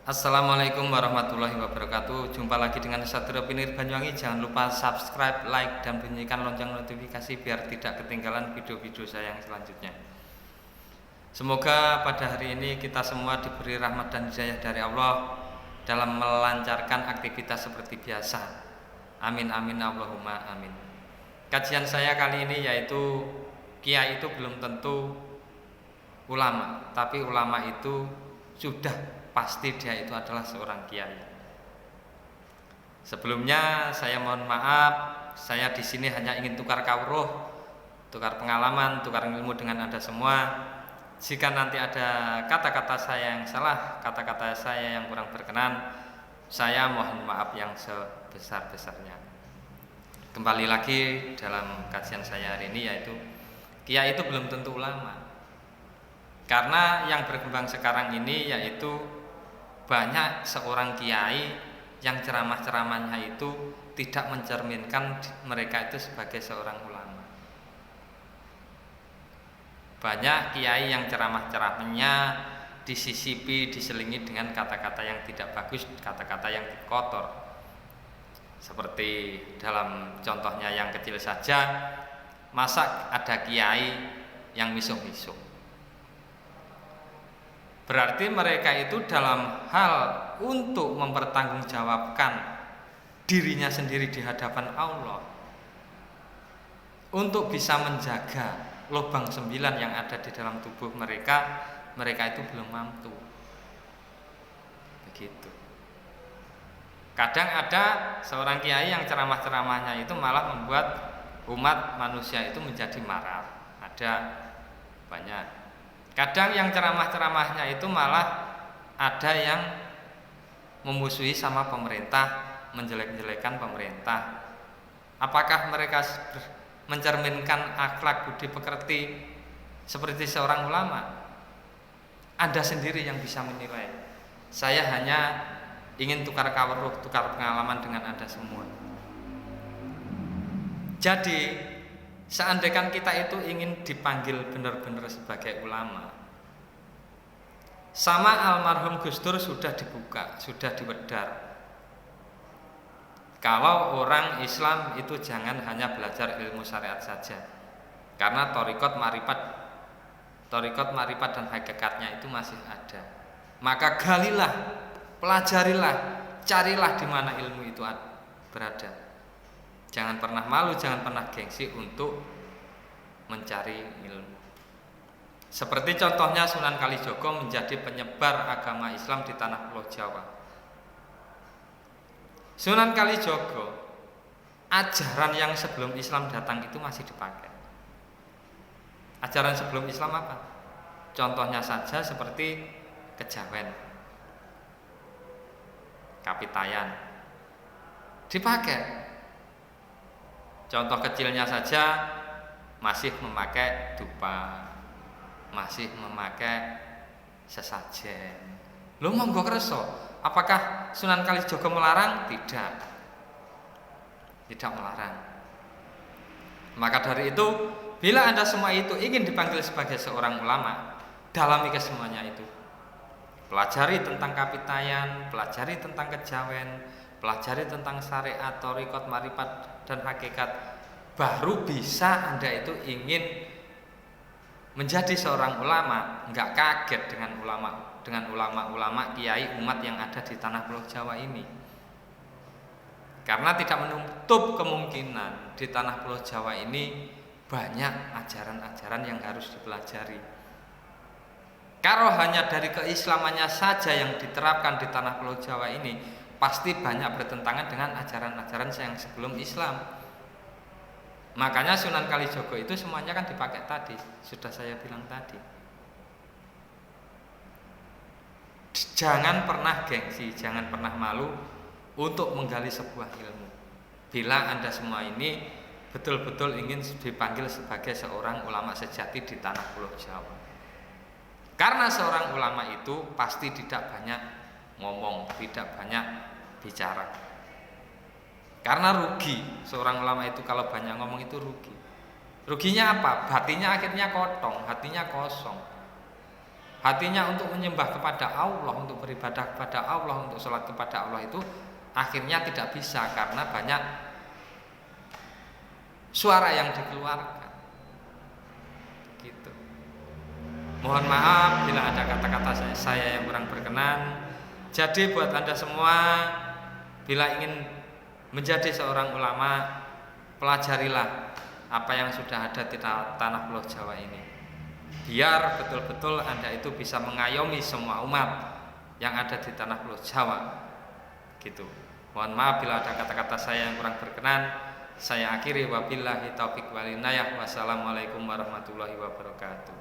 Assalamualaikum warahmatullahi wabarakatuh. Jumpa lagi dengan Satrio Pinir Banyuwangi. Jangan lupa subscribe, like, dan bunyikan lonceng notifikasi biar tidak ketinggalan video-video saya yang selanjutnya. Semoga pada hari ini kita semua diberi rahmat dan hidayah dari Allah dalam melancarkan aktivitas seperti biasa. Amin amin Allahumma amin. Kajian saya kali ini yaitu kiai itu belum tentu ulama, tapi ulama itu sudah pasti dia itu adalah seorang kiai. Sebelumnya saya mohon maaf, saya di sini hanya ingin tukar kawruh, tukar pengalaman, tukar ilmu dengan Anda semua. Jika nanti ada kata-kata saya yang salah, kata-kata saya yang kurang berkenan, saya mohon maaf yang sebesar-besarnya. Kembali lagi dalam kajian saya hari ini yaitu kiai itu belum tentu ulama. Karena yang berkembang sekarang ini yaitu banyak seorang kiai yang ceramah-ceramahnya itu tidak mencerminkan mereka itu sebagai seorang ulama. Banyak kiai yang ceramah-ceramahnya disisipi, diselingi dengan kata-kata yang tidak bagus, kata-kata yang kotor. Seperti dalam contohnya yang kecil saja, masa ada kiai yang misuh-misuh. Berarti mereka itu dalam hal untuk mempertanggungjawabkan dirinya sendiri di hadapan Allah, untuk bisa menjaga lubang 9 yang ada di dalam tubuh mereka, mereka itu belum mampu. Begitu. Kadang ada seorang kiai yang ceramah-ceramahnya itu malah membuat umat manusia itu menjadi marah. Ada banyak. Kadang yang ceramah-ceramahnya itu malah ada yang memusuhi sama pemerintah, menjelek-jelekan pemerintah. Apakah mereka mencerminkan akhlak budi pekerti seperti seorang ulama? Anda sendiri yang bisa menilai. Saya hanya ingin tukar kawruh, tukar pengalaman dengan Anda semua. Jadi seandainya kita itu ingin dipanggil benar-benar sebagai ulama, sama almarhum Gus Dur sudah dibuka, sudah diwedar. Kalau orang Islam itu jangan hanya belajar ilmu syariat saja, karena torikot marifat dan hakikatnya itu masih ada. Maka galilah, pelajarilah, carilah di mana ilmu itu berada. Jangan pernah malu, jangan pernah gengsi untuk mencari ilmu. Seperti contohnya Sunan Kalijogo menjadi penyebar agama Islam di tanah Pulau Jawa. Sunan Kalijogo, ajaran yang sebelum Islam datang itu masih dipakai. Ajaran sebelum Islam apa? Contohnya saja seperti kejawen, kapitayan, dipakai. Contoh kecilnya saja masih memakai dupa, masih memakai sesajen. Lo monggo kerso. Apakah Sunan Kalijogo melarang? Tidak. Tidak melarang. Maka dari itu, bila Anda semua itu ingin dipanggil sebagai seorang ulama, dalami kesemuanya itu. Pelajari tentang kapitayan, pelajari tentang kejawen, pelajari tentang syariat, torikot, marifat, dan hakikat. Baru bisa Anda itu ingin menjadi seorang ulama, nggak kaget dengan ulama-ulama kiai umat yang ada di tanah Pulau Jawa ini. Karena tidak menutup kemungkinan di tanah Pulau Jawa ini banyak ajaran-ajaran yang harus dipelajari. Kalau hanya dari keislamannya saja yang diterapkan di tanah Pulau Jawa ini, pasti banyak bertentangan dengan ajaran-ajaran yang sebelum Islam. Makanya Sunan Kalijogo itu semuanya kan dipakai tadi, sudah saya bilang tadi. Jangan pernah gengsi, jangan pernah malu untuk menggali sebuah ilmu. Bila Anda semua ini betul-betul ingin dipanggil sebagai seorang ulama sejati di tanah Pulau Jawa. Karena seorang ulama itu pasti tidak banyak ngomong, tidak banyak bicara. Karena rugi, seorang ulama itu kalau banyak ngomong itu rugi. Ruginya apa? Hatinya akhirnya kosong, hatinya kosong. hatinya untuk menyembah kepada Allah, untuk beribadah kepada Allah, untuk sholat kepada Allah itu akhirnya tidak bisa karena banyak suara yang dikeluarkan. Gitu. Mohon maaf bila ada kata-kata saya yang kurang berkenan. Jadi buat Anda semua, bila ingin menjadi seorang ulama, pelajarilah apa yang sudah ada di tanah Pulau Jawa ini, biar betul-betul Anda itu bisa mengayomi semua umat yang ada di tanah Pulau Jawa. Gitu. Mohon maaf bila ada kata-kata saya yang kurang berkenan. Saya akhiri, wabillahi taufiq wal hidayah. Wassalamualaikum warahmatullahi wabarakatuh.